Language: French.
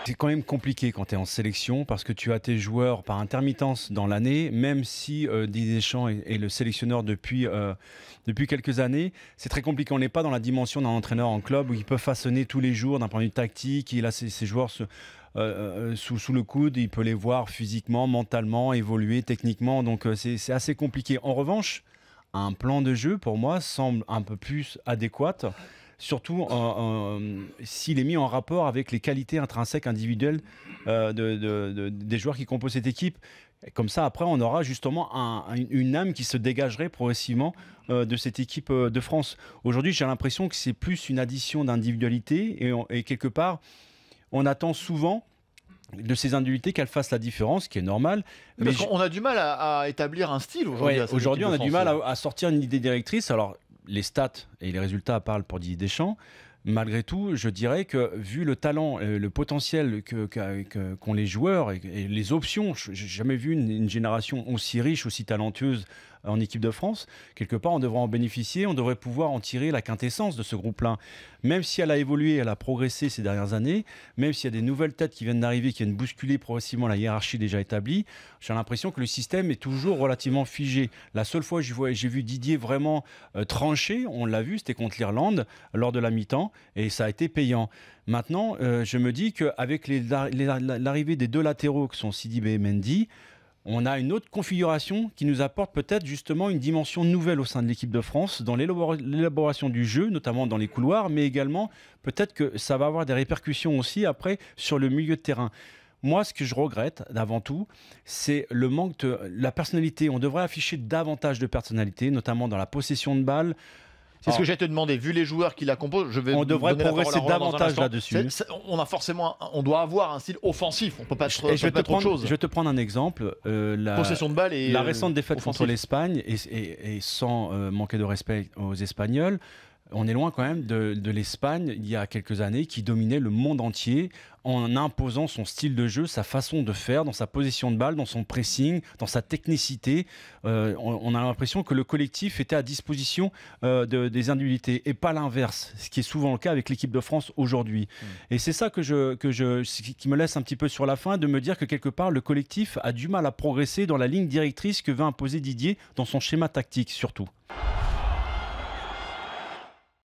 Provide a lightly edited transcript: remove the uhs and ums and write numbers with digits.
C'est quand même compliqué quand tu es en sélection parce que tu as tes joueurs par intermittence dans l'année, même si Didier Deschamps est le sélectionneur depuis quelques années. C'est très compliqué. On n'est pas dans la dimension d'un entraîneur en club où il peut façonner tous les jours d'un point de vue tactique. Il a ses joueurs sous le coude, il peut les voir physiquement, mentalement, évoluer techniquement. Donc c'est assez compliqué. En revanche, un plan de jeu, pour moi, semble un peu plus adéquat. Surtout s'il est mis en rapport avec les qualités intrinsèques individuelles des joueurs qui composent cette équipe. Comme ça, après, on aura justement une âme qui se dégagerait progressivement de cette équipe de France. Aujourd'hui, j'ai l'impression que c'est plus une addition d'individualité et quelque part, on attend souvent de ces individualités qu'elles fassent la différence, ce qui est normal. Parce qu'on a du mal à établir un style aujourd'hui. Ouais, aujourd'hui, on a du mal à sortir une idée directrice. Alors, les stats et les résultats parlent pour Didier Deschamps. Malgré tout, je dirais que vu le talent, le potentiel qu'ont les joueurs et les options, je n'ai jamais vu une génération aussi riche, aussi talentueuse en équipe de France. Quelque part, on devrait en bénéficier, on devrait pouvoir en tirer la quintessence de ce groupe-là. Même si elle a évolué, elle a progressé ces dernières années, même s'il y a des nouvelles têtes qui viennent d'arriver, qui viennent bousculer progressivement la hiérarchie déjà établie, j'ai l'impression que le système est toujours relativement figé. La seule fois que j'ai vu Didier vraiment trancher, on l'a vu, c'était contre l'Irlande lors de la mi-temps, et ça a été payant. Maintenant, je me dis qu'avec l'arrivée des deux latéraux qui sont Sidibé et Mendy, on a une autre configuration qui nous apporte peut-être justement une dimension nouvelle au sein de l'équipe de France dans l'élaboration du jeu, notamment dans les couloirs, mais également peut-être que ça va avoir des répercussions aussi après sur le milieu de terrain. Moi, ce que je regrette avant tout, c'est le manque de la personnalité. On devrait afficher davantage de personnalité, notamment dans la possession de balles. C'est ce que j'ai te demandé. Vu les joueurs qui la composent, on devrait progresser davantage là-dessus. On doit avoir un style offensif. On peut pas être autre chose. Je vais te prendre un exemple. Possession de balle et la récente défaite offensif contre l'Espagne, et sans manquer de respect aux Espagnols, on est loin quand même de l'Espagne, il y a quelques années, qui dominait le monde entier en imposant son style de jeu, sa façon de faire, dans sa position de balle, dans son pressing, dans sa technicité. On a l'impression que le collectif était à disposition des individualités et pas l'inverse, ce qui est souvent le cas avec l'équipe de France aujourd'hui. Et c'est ça qui me laisse un petit peu sur la faim, de me dire que quelque part, le collectif a du mal à progresser dans la ligne directrice que veut imposer Didier dans son schéma tactique surtout.